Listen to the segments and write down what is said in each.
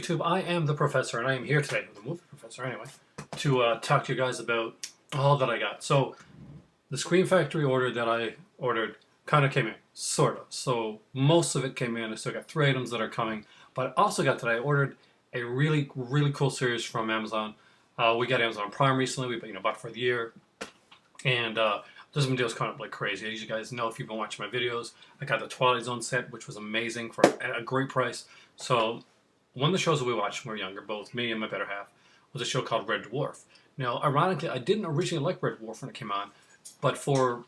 YouTube. I am the Professor, and I am here today, the movie professor anyway, to talk to you guys about all that I got. So, the Scream Factory order that I ordered kind of came in, sort of. So, most of it came in. I still got 3 items that are coming, but I also got today, I ordered a really, really cool series from Amazon. We got Amazon Prime recently, we bought it for the year, and there's some deals coming up like crazy. As you guys know, if you've been watching my videos, I got the Twilight Zone set, which was amazing for a great price. So, one of the shows that we watched when we were younger, both me and my better half, was a show called Red Dwarf. Now, ironically, I didn't originally like Red Dwarf when it came on, but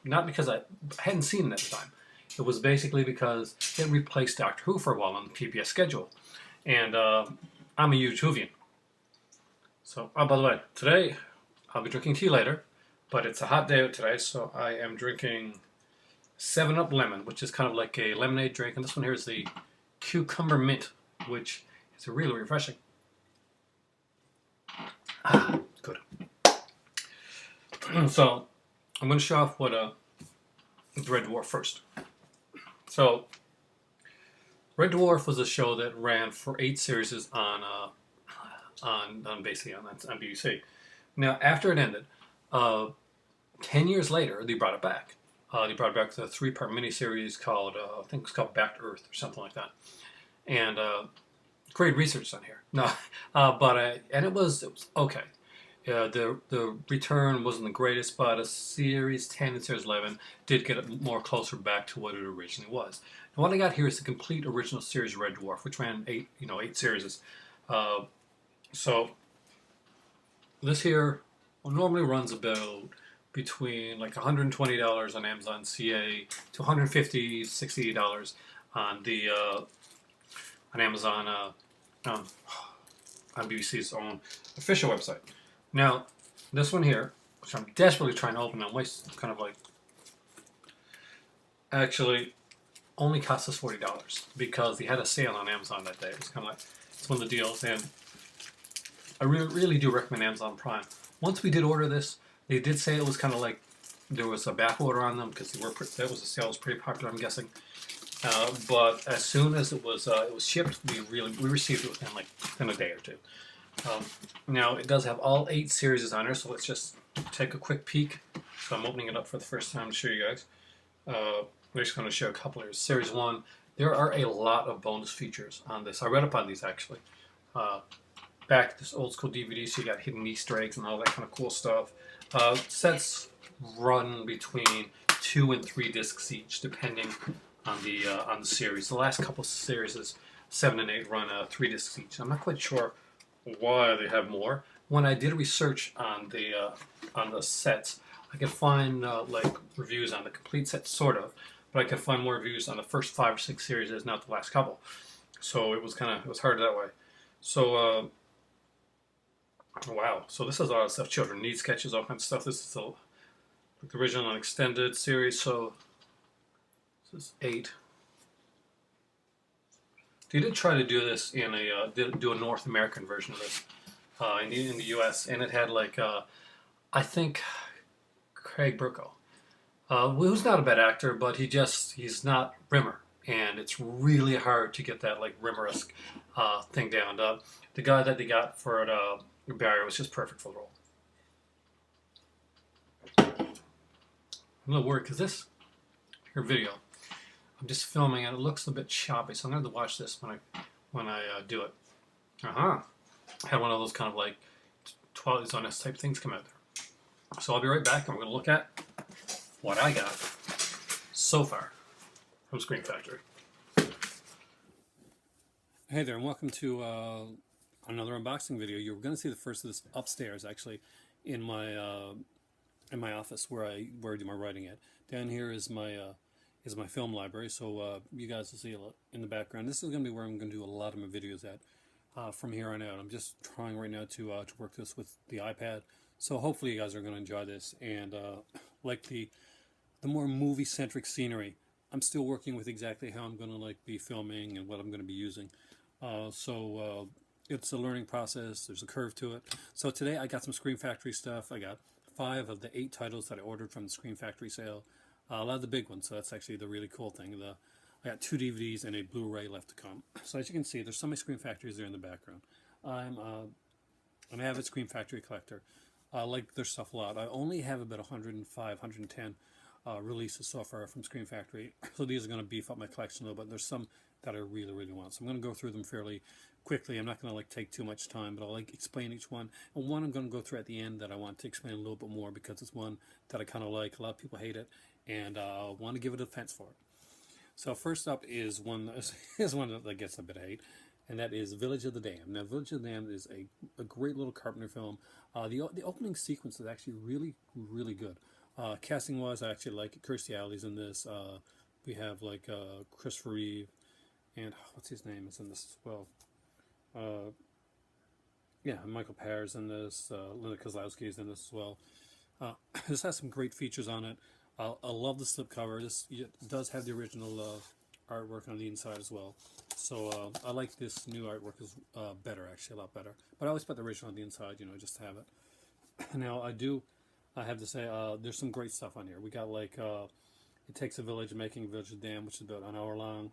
not because I hadn't seen it at the time. It was basically because it replaced Doctor Who for a while on the PBS schedule. And I'm a huge Whovian. So, oh, by the way, today, I'll be drinking tea later, but it's a hot day out today, so I am drinking 7-Up Lemon, which is kind of like a lemonade drink. And this one here is the Cucumber Mint, which is really refreshing. Ah, good. So, I'm going to show off what the Red Dwarf first. So, Red Dwarf was a show that ran for 8 series on BBC. Now, after it ended, 10 years later, they brought it back. They brought it back to a 3-part miniseries called, I think it was called Back to Earth or something like that. And great research on here. No, and it was okay. The return wasn't the greatest, but a series 10 and series 11 did get it more closer back to what it originally was. And what I got here is the complete original series Red Dwarf, which ran 8 series. So this here normally runs about between like $120 on Amazon CA to $150, $60 on the on Amazon on BBC's own official website. Now, this one here, which I'm desperately trying to open, kind of like, actually only cost us $40 because they had a sale on Amazon that day. It was kind of like, it's one of the deals, and I really do recommend Amazon Prime. Once we did order this, they did say it was kind of like there was a back order on them because the sale was pretty popular, I'm guessing. But as soon as it was shipped, we received it within a day or two. Now it does have all 8 series on there, so let's just take a quick peek. So I'm opening it up for the first time to show you guys. We're just going to show a couple here. Series 1, there are a lot of bonus features on this. I read up on these actually. Back this old school DVD, so you got hidden Easter eggs and all that kind of cool stuff. Sets run between 2 and 3 discs each, depending on the series. The last couple of series, 7 and 8, run 3 discs each. I'm not quite sure why they have more. When I did research on the sets, I could find like reviews on the complete set, sort of, but I could find more reviews on the first 5 or 6 series, not the last couple. So it was hard that way. So wow. So this is a lot of stuff. Children need sketches, all kinds of stuff. This is the original and extended series. So this is 8. They did try to do this in do a North American version of this in the U.S. and it had like I think Craig Burko, who's not a bad actor, but he's not Rimmer, and it's really hard to get that like Rimmer-esque thing down. The guy that they got for Barry was just perfect for the role. I'm a little worried because this here video, I'm just filming and it looks a bit choppy, so I'm going to have to watch this when I do it. I had one of those kind of like Twilight Zone type things come out there. So I'll be right back and we're going to look at what I got so far from Scream Factory. Hey there, and welcome to another unboxing video. You're going to see the first of this upstairs, actually, in my office where I do my writing at. Down here is my film library, so you guys will see in the background. This is going to be where I'm going to do a lot of my videos at from here on out. I'm just trying right now to work this with the iPad, so hopefully you guys are going to enjoy this. And like the more movie-centric scenery, I'm still working with exactly how I'm going to be filming and what I'm going to be using. So it's a learning process. There's a curve to it. So today I got some Scream Factory stuff. I got 5 of the 8 titles that I ordered from the Scream Factory sale. A lot of the big ones, so that's actually the really cool thing. I got 2 DVDs and a Blu-ray left to come. So as you can see, there's so many Scream Factories there in the background. I'm an avid Scream Factory collector. I like their stuff a lot. I only have about 105, 110 releases so far from Scream Factory. So these are going to beef up my collection a little bit. There's some that I really, really want. So I'm going to go through them fairly quickly. I'm not going to like take too much time, but I'll like explain each one. And one I'm going to go through at the end that I want to explain a little bit more because it's one that I kind of like. A lot of people hate it, and I want to give it a defense for it. So first up is one that gets a bit of hate, and that is Village of the Damned. Now, Village of the Damned is a great little Carpenter film. The opening sequence is actually really, really good. Casting-wise, I actually like it. Kirstie Alley's in this. We have like Christopher Reeve, and what's his name is in this as well. Yeah, Michael Parr's in this. Linda Kozlowski is in this as well. This has some great features on it. I love the slipcover. This does have the original artwork on the inside as well. So I like this new artwork is better, actually, a lot better. But I always put the original on the inside, you know, just to have it. Now, I have to say, there's some great stuff on here. We got like, It Takes a Village, Making a Village of Damned, which is about an hour long.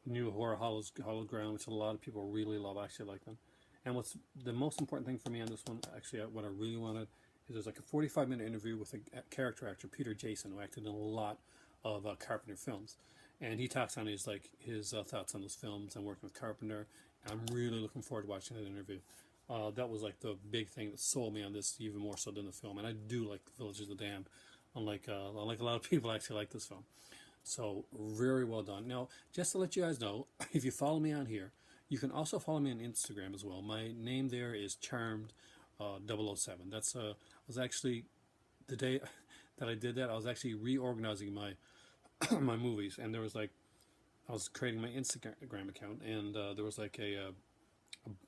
New Horror Hollow Ground, which a lot of people really love. I actually like them. And what's the most important thing for me on this one, actually, what I really wanted, is there's like a 45-minute interview with a character actor, Peter Jason, who acted in a lot of Carpenter films. And he talks on his thoughts on those films and working with Carpenter. I'm really looking forward to watching that interview. That was like the big thing that sold me on this even more so than the film. And I do like The Village of the Damned, unlike a lot of people actually like this film. So very well done. Now, just to let you guys know, if you follow me on here, you can also follow me on Instagram as well. My name there is Charmed 007. That's was actually the day that I did that. I was actually reorganizing my my movies, and there was like I was creating my Instagram account, and there was like a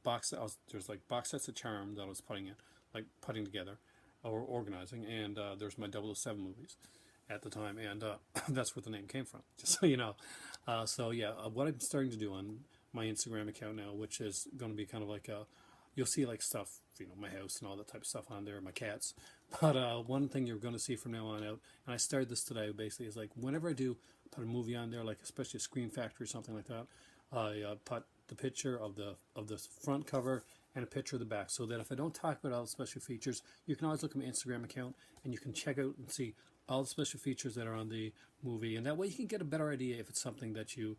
box. There's like box sets of Charmed that I was putting together or organizing, and there's my 007 movies at the time, and that's where the name came from, just so you know. So yeah, what I'm starting to do on my Instagram account now, which is going to be kind of like you'll see like stuff, you know, my house and all that type of stuff on there, my cats. But one thing you're going to see from now on out, and I started this today, basically, is like whenever I do put a movie on there, like especially a Scream Factory or something like that, I put the picture of the front cover and a picture of the back, so that if I don't talk about all the special features, you can always look at my Instagram account and you can check out and see all the special features that are on the movie, and that way you can get a better idea if it's something that you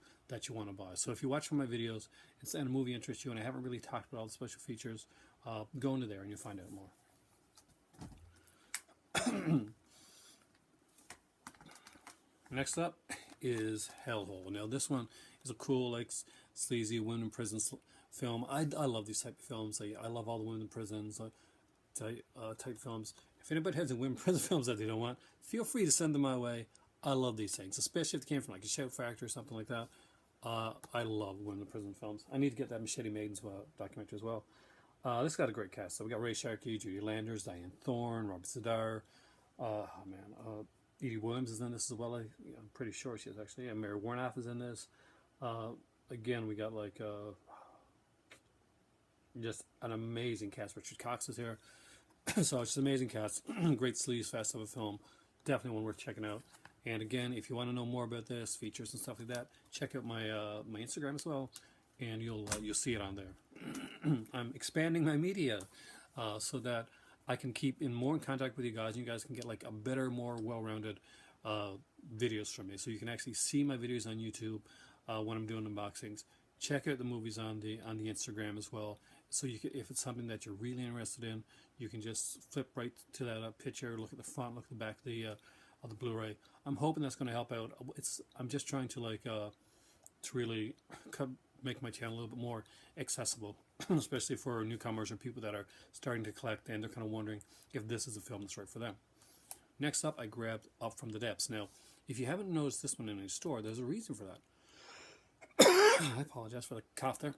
want to buy. So if you watch one of my videos and a movie interests you and I haven't really talked about all the special features, go into there and you'll find out more. Next up is Hellhole. Now this one is a cool, like, sleazy women in prison film. I love these type of films. I love all the women in prisons type films. If anybody has any women in prison films that they don't want, feel free to send them my way. I love these things, especially if they came from like a Shout Factory or something like that. I love women in prison films. I need to get that Machete Maidens documentary as well. This got a great cast. So we got Ray Sharkey, Judy Landers, Diane Thorne, Robert Zadar. Edie Williams is in this as well. I'm pretty sure she is actually. And Mary Warnoff is in this. Again, we got like just an amazing cast. Richard Cox is here. So it's just an amazing cast. Great sleaze fest of a film. Definitely one worth checking out. And again, if you want to know more about this, features and stuff like that, check out my my Instagram as well, and you'll see it on there. I'm expanding my media so that I can keep more in contact with you guys, and you guys can get like a better, more well-rounded videos from me. So you can actually see my videos on YouTube when I'm doing unboxings. Check out the movies on the Instagram as well. So you can, if it's something that you're really interested in, you can just flip right to that picture, look at the front, look at the back of the Blu-ray. I'm hoping that's going to help out. I'm just trying to like to really make my channel a little bit more accessible, especially for newcomers or people that are starting to collect and they're kind of wondering if this is a film that's right for them. Next up, I grabbed Up From the Depths. Now, if you haven't noticed this one in a store, there's a reason for that. I apologize for the cough there.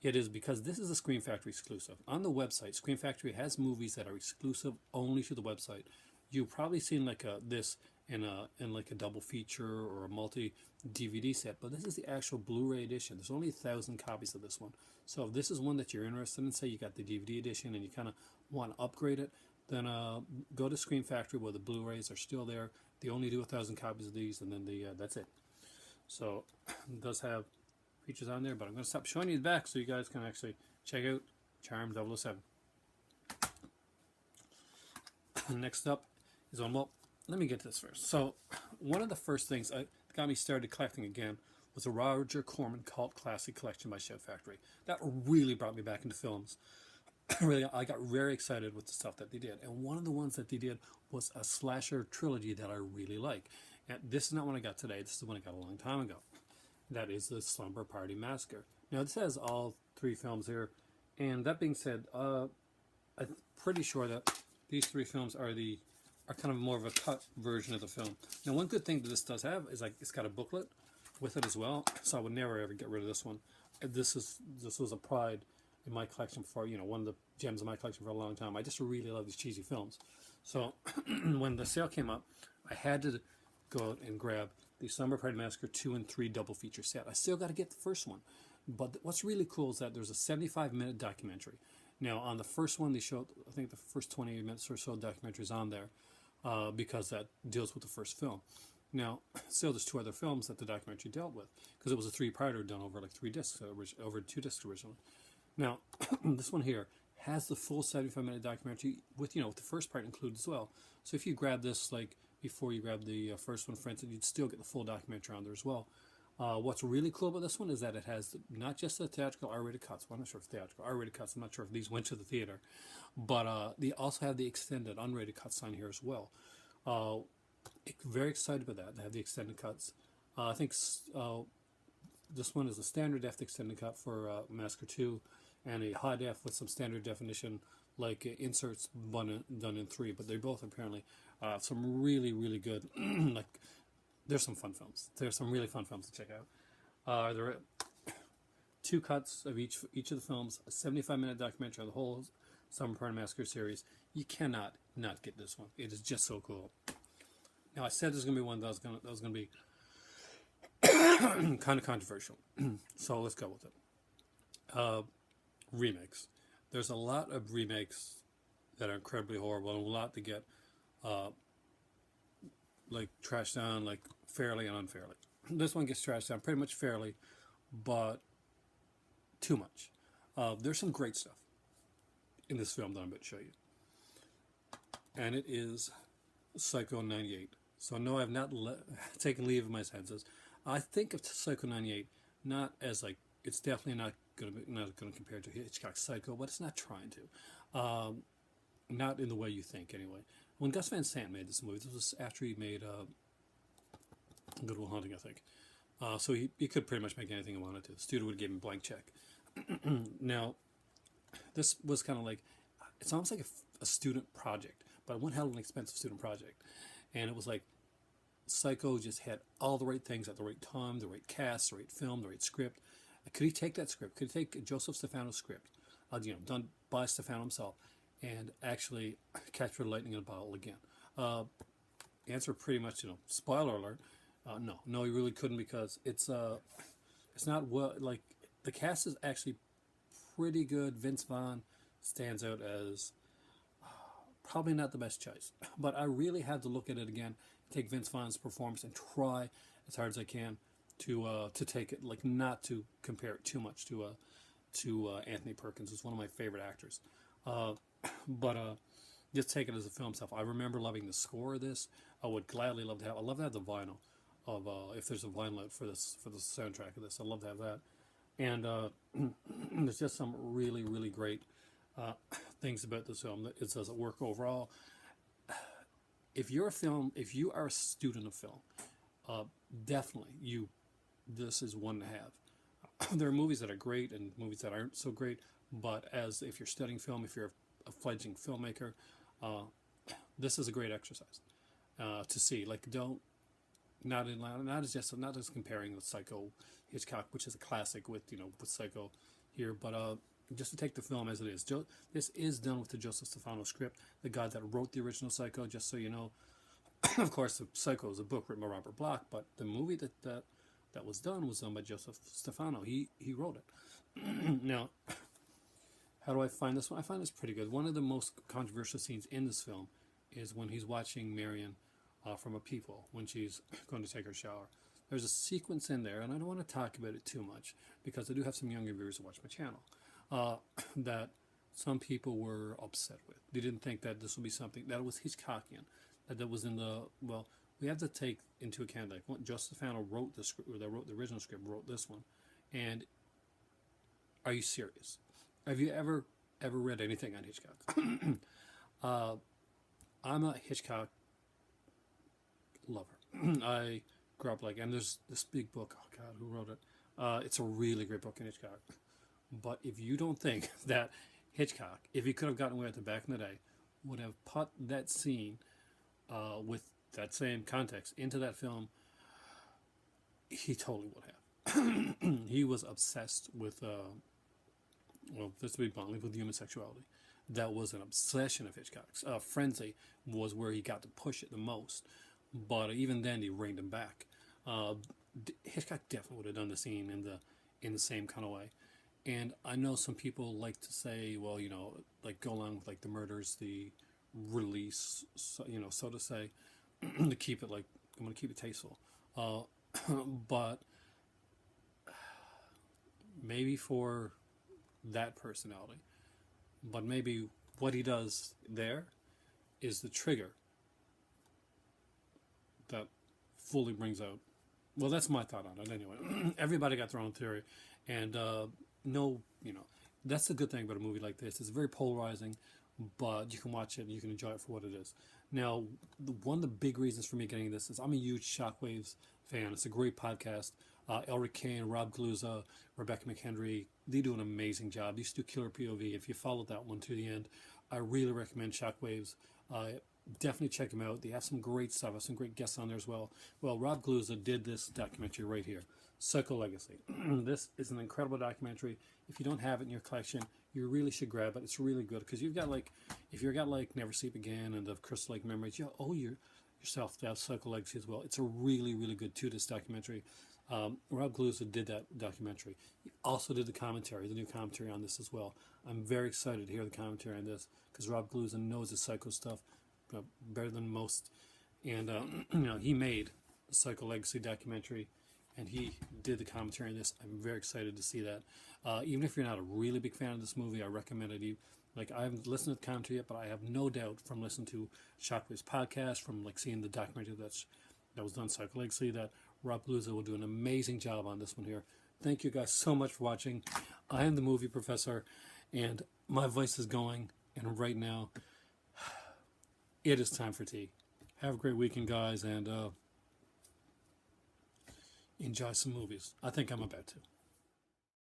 It is because this is a Scream Factory exclusive. On the website, Scream Factory has movies that are exclusive only to the website. You've probably seen like this in like a double feature or a multi DVD set, but this is the actual Blu-ray edition. There's only 1,000 copies of this one. So if this is one that you're interested in, say you got the DVD edition and you kind of want to upgrade it, then go to Scream Factory where the Blu-rays are still there. They only do 1,000 copies of these, and then that's it. So it does have features on there, but I'm going to stop showing you the back so you guys can actually check out Charm 007. Next up is on, well, let me get to this first. So one of the first things that got me started collecting again was a Roger Corman Cult Classic Collection by Shout Factory. That really brought me back into films. Really, I got very excited with the stuff that they did. And one of the ones that they did was a slasher trilogy that I really like. And this is not one I got today. This is one I got a long time ago. That is the Slumber Party Massacre. Now, this has all 3 films here. And that being said, I'm pretty sure that these 3 films are kind of more of a cut version of the film. Now, one good thing that this does have is like it's got a booklet with it as well. So I would never ever get rid of this one. This was a pride in my collection for, one of the gems in my collection for a long time. I just really love these cheesy films. So when the sale came up, I had to go out and grab the Slumber Party Massacre 2 and 3 double feature set. I still got to get the first one. But what's really cool is that there's a 75-minute documentary. Now, on the first one, they showed, I think the first 20 minutes or so documentary is on there because that deals with the first film. Now, still there's 2 other films that the documentary dealt with because it was a 3-parter done over like 3 discs, over 2 discs originally. Now, this one here has the full 75-minute documentary with, the first part included as well. So if you grab this, like, before you grab the first one, for instance, you'd still get the full documentary on there as well. What's really cool about this one is that it has not just the theatrical R-rated cuts. Well, I'm not sure if theatrical R-rated cuts. I'm not sure if these went to the theater. But they also have the extended unrated cuts on here as well. Very excited about that. They have the extended cuts. I think this one is a standard def extended cut for Massacre 2, and a high def with some standard definition like inserts done in 3. But they both apparently some really, really good, like, there's some fun films. There's some really fun films to check out. There are 2 cuts of each of the films, a 75-minute documentary on the whole Slumber Party Massacre series. You cannot not get this one. It is just so cool. Now, I said there's going to be one that was going to be kind of controversial. So let's go with it. Remakes. There's a lot of remakes that are incredibly horrible and a lot to get like trashed down, like fairly and unfairly. This one gets trashed down pretty much fairly, but too much. There's some great stuff in this film that I'm about to show you. And it is Psycho 98. So no, I've not taken leave of my senses. I think of Psycho 98 not as like, it's definitely not going to compare to Hitchcock's Psycho, but it's not trying to. Not in the way you think, anyway. When Gus Van Sant made this movie, this was after he made Good Will Hunting, I think. So he could pretty much make anything he wanted to. The studio would have given him a blank check. Now, this was kind of like, it's almost like a student project, but one hell of an expensive student project. And it was like, Psycho just had all the right things at the right time, the right cast, the right film, the right script. Could he take that script? Could he take Joseph Stefano's script, done by Stefano himself, and actually capture lightning in a bottle again? Answer pretty much, spoiler alert. No, he really couldn't, because it's not like, the cast is actually pretty good. Vince Vaughn stands out as probably not the best choice, but I really had to look at it again, take Vince Vaughn's performance and try as hard as I can to take it, like, not to compare it too much to Anthony Perkins, who's one of my favorite actors. But just take it as a film stuff. I remember loving the score of this. I would gladly love to have the vinyl of if there's a vinyl out for the soundtrack of this. I'd love to have that. And there's just some really, really great things about this film. It does work overall. If you are a student of film, definitely this is one to have. There are movies that are great and movies that aren't so great, but if you're studying film, if you're a fledgling filmmaker, this is a great exercise to see. Like, not as comparing with Psycho Hitchcock, which is a classic, with Psycho here, but just to take the film as it is. This is done with the Joseph Stefano script, the guy that wrote the original Psycho, just so you know. Of course, the Psycho is a book written by Robert Bloch, but the movie that was done by Joseph Stefano. He wrote it. Now, how do I find this one? I find this pretty good. One of the most controversial scenes in this film is when he's watching Marion from a peephole when she's going to take her shower. there's a sequence in there, and I don't want to talk about it too much because I do have some younger viewers who watch my channel, that some people were upset with. They didn't think that this would be something that was Hitchcockian, that was in the, well, we have to take into account that Joseph Fano wrote the script, or that wrote the original script, wrote this one. And are you serious? Have you ever read anything on Hitchcock? I'm a Hitchcock lover. I grew up and there's this big book. Oh God, who wrote it? It's a really great book in Hitchcock. But if you don't think that Hitchcock, if he could have gotten away with it back in the day, would have put that scene with that same context into that film, he totally would have. He was obsessed with, well, just to be bluntly, with human sexuality. That was an obsession of Hitchcock's. Frenzy was where he got to push it the most, but even then he reined him back. Hitchcock definitely would have done the scene in the same kind of way. And I know some people like to say, well, go along with the murders, the release, so to say, to keep it I'm going to keep it tasteful. But maybe for that personality, but maybe what he does there is the trigger that fully brings out. Well, that's my thought on it anyway. Everybody got their own theory, and that's the good thing about a movie like this. It's very polarizing, but you can watch it and you can enjoy it for what it is. Now, one of the big reasons for me getting this is I'm a huge Shockwaves fan. It's a great podcast. Elric Kane, Rob Gluza, Rebecca McHenry, they do an amazing job. They used to do Killer POV. If you followed that one to the end, I really recommend Shockwaves. Definitely check them out. They have some great stuff. Have some great guests on there as well. Well, Rob Gluza did this documentary right here, Psycho Legacy. This is an incredible documentary. If you don't have it in your collection, you really should grab it. It's really good because you've got if you've got Never Sleep Again and the Crystal Lake Memories, you owe yourself to have Psycho Legacy as well. It's a really, really good two-disc documentary. Rob Gluza did that documentary. He also did the commentary, the new commentary on this as well. I'm very excited to hear the commentary on this because Rob Gluza knows his Psycho stuff better than most. And, he made the Psycho Legacy documentary and he did the commentary on this. I'm very excited to see that. Even if you're not a really big fan of this movie, I recommend it. I haven't listened to the commentary yet, but I have no doubt from listening to Shockwave's podcast, from seeing the documentary that was done, Psycho Legacy, that Rob Gluza will do an amazing job on this one here. Thank you guys so much for watching. I am the movie professor, and my voice is going, and right now, it is time for tea. Have a great weekend, guys, and enjoy some movies. I think I'm about to.